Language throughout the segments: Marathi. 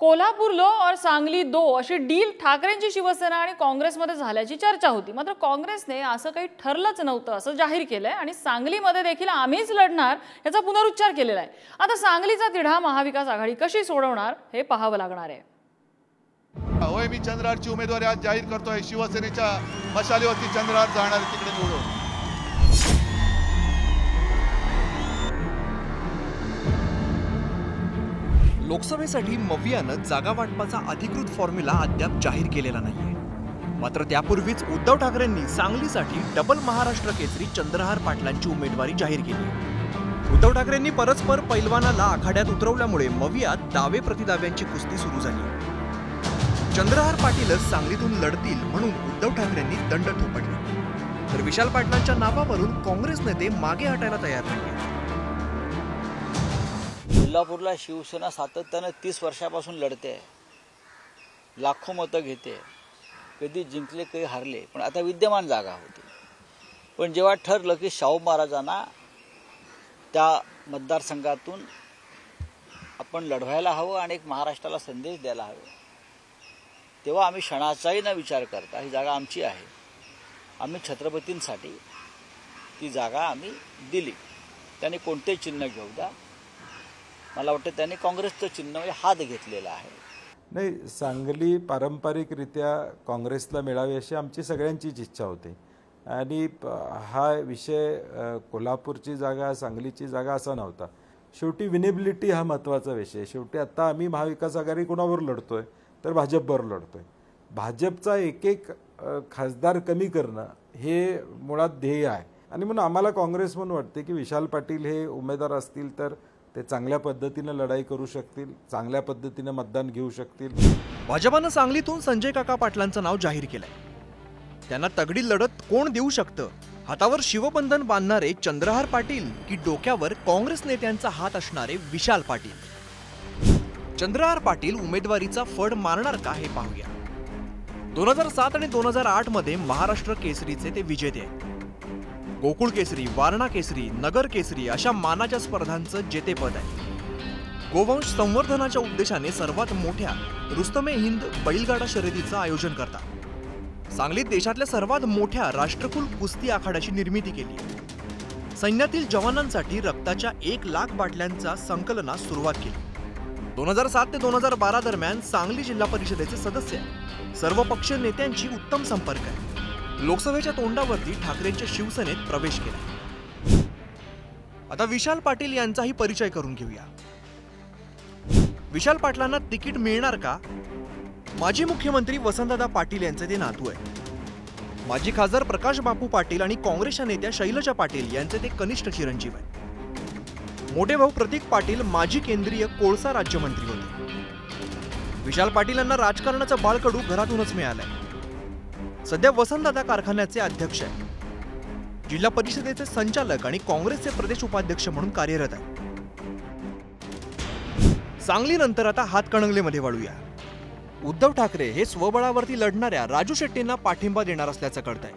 कोल्हापूर लो और सांगली दो अशी डील ठाकरेंची शिवसेना आणि काँग्रेसमध्ये झाल्याची चर्चा होती। मात्र काँग्रेसने असं काही ठरलंच नव्हतं असं जाहीर केलंय आणि सांगलीमध्ये देखील आम्हीच लढणार याचा पुनरुच्चार केलेला आहे। आता सांगलीचा तिढा महाविकास आघाडी कशी सोडवणार हे पाहावं लागणार आहे। होय, मी चंद्रहारची उमेदवारी आज जाहीर करतोय। शिवसेनेच्या मशालीवरती चंद्रहार जाणार तिकडे निवडून। लोकसभेसाठी मवियानं जागा वाटपाचा अधिकृत फॉर्म्युला अद्याप जाहीर केलेला नाहीये। मात्र त्यापूर्वीच उद्धव ठाकरेंनी सांगलीसाठी डबल महाराष्ट्र केसरी चंद्रहार पाटलांची उमेदवारी जाहीर केली। उद्धव ठाकरेंनी परस्पर पैलवानाला आखाड्यात उतरवल्यामुळे मवियात दावे प्रतिदाव्यांची कुस्ती सुरू झाली। चंद्रहार पाटीलच सांगलीतून लढतील म्हणून उद्धव ठाकरेंनी दंड थोपटले, तर विशाल पाटलांच्या नावावरून काँग्रेस नेते मागे हटायला तयार नाहीत। कोल्हापूरला शिवसेना सातत्याने 30 वर्षापासून लढते, लाखो मतं घेते, कधी जिंकले कधी हारले, पण आता विद्यमान जागा होती। पण जेव्हा ठरलं की शाहू महाराजांना त्या मतदारसंघातून आपण लढवायला हवं आणि एक महाराष्ट्राला संदेश द्यायला हवा, तेव्हा आम्ही क्षणाचाही न विचार करता ही जागा आमची आहे, आम्ही छत्रपतींसाठी ती जागा आम्ही दिली। त्यांनी कोणते चिन्ह घेऊ द्या, मला वाटतं त्यांनी काँग्रेसचं चिन्ह म्हणजे हात घेतलेला आहे। नाही, सांगली पारंपरिकरित्या काँग्रेसला मिळावी अशी आमची सगळ्यांचीच इच्छा होती आणि हा विषय कोल्हापूरची जागा सांगलीची जागा असा नव्हता। शेवटी विनेबिलिटी हा महत्त्वाचा विषय। शेवटी आता आम्ही महाविकास आघाडी कोणावर लढतोय तर भाजपवर लढतोय। भाजपचा एक खासदार कमी करणं हे मुळात ध्येय आहे आणि म्हणून आम्हाला काँग्रेस म्हणून वाटते की विशाल पाटील हे उमेदवार असतील तर ते चांगल्या पद्धतीने लढाई करू शकतील, चांगल्या पद्धतीने मतदान घेऊ शकतील। भाजपानं सांगलीतून संजय काका पाटलांचं नाव जाहीर केलंय। त्यांना तगडी लढत कोण देऊ शकतं? हातावर शिवबंधन बांधणारे चंद्रहार पाटील की डोक्यावर काँग्रेस नेत्यांचा हात असणारे विशाल पाटील? चंद्रहार पाटील उमेदवारीचा फड मारणार का हे पाहूया। 2007 आणि 2008 मध्ये महाराष्ट्र केसरीचे ते विजेते आहेत। गोकुळ केसरी, वारणा केसरी, नगर केसरी अशा मानाच्या स्पर्धांचं जेतेपद आहे। गोवंश संवर्धनाच्या उद्देशाने सर्वात मोठ्या रुस्तमे हिंद बैलगाडा शर्यतीचं आयोजन करतात। सांगलीत देशातल्या सर्वात मोठ्या राष्ट्रकुल कुस्ती आखाड्याची निर्मिती केली। सैन्यातील जवानांसाठी रक्ताच्या 1 लाख बाटल्यांचा संकलनास सुरुवात केली। 2007 ते 2012 दरम्यान सांगली जिल्हा परिषदेचे सदस्य आहे। सर्वपक्षीय नेत्यांची उत्तम संपर्क आहे। लोकसभेच्या तोंडावरती ठाकरेंच्या शिवसेनेत प्रवेश केला। आता विशाल पाटील यांचाही परिचय करून घेऊया। विशाल पाटलांना तिकीट मिळणार का? माजी मुख्यमंत्री वसंतदादा पाटील यांचे ते नातू आहे। माजी खासदार प्रकाश बापू पाटील आणि काँग्रेसच्या नेत्या शैलजा पाटील यांचे ते कनिष्ठ चिरंजीव आहेत। मोठे भाऊ प्रतीक पाटील माजी केंद्रीय कोळसा राज्यमंत्री होते। विशाल पाटील यांना राजकारणाचं बाळकडू घरातूनच मिळालंय। सध्या वसंतदादा कारखान्याचे अध्यक्ष आहेत। जिल्हा परिषदेचे संचालक आणि काँग्रेसचे प्रदेश उपाध्यक्ष म्हणून कार्यरत आहेत। सांगलीनंतर आता हातकणंगलेमध्ये वळूया। उद्धव ठाकरे हे स्वबळावरती लढणाऱ्या राजू शेट्टींना पाठिंबा देणार असल्याचं कळतंय।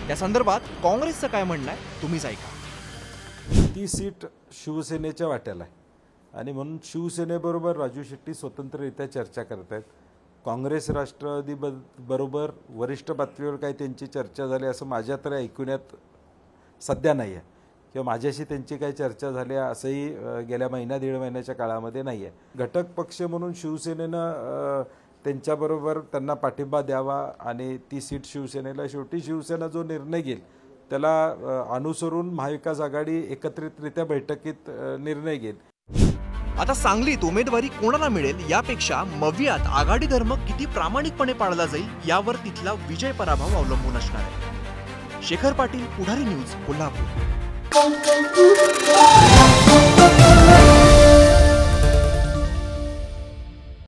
त्या संदर्भात काँग्रेसचं काय म्हणणं आहे तुम्हीच ऐका। ती सीट शिवसेनेच्या वाट्याला आहे आणि म्हणून शिवसेनेबरोबर राजू शेट्टी स्वतंत्ररित्या चर्चा करत आहेत। काँग्रेस राष्ट्रवादी बरोबर वरिष्ठ पातळीवर काही त्यांची चर्चा झाली असं माझ्या तरी ऐकण्यात सध्या नाही आहे किंवा माझ्याशी त्यांची काही चर्चा झाली असंही गेल्या दीड महिन्याच्या काळामध्ये नाही आहे। घटक पक्ष म्हणून शिवसेनेनं त्यांच्याबरोबर त्यांना पाठिंबा द्यावा आणि ती सीट शिवसेनेला, शेवटी शिवसेना जो निर्णय घेईल त्याला अनुसरून महाविकास आघाडी एकत्रितरित्या बैठकीत निर्णय घेईल। आता सांगलीत उमेदवारी कोणाला मिळेल यापेक्षा मवियात आघाडी धर्म किती प्रामाणिकपणे पाळला जाईल यावर तिथला विजय पराभव अवलंबून असणार आहे। शेखर पाटील, पुढारी न्यूज, कोल्हापूर।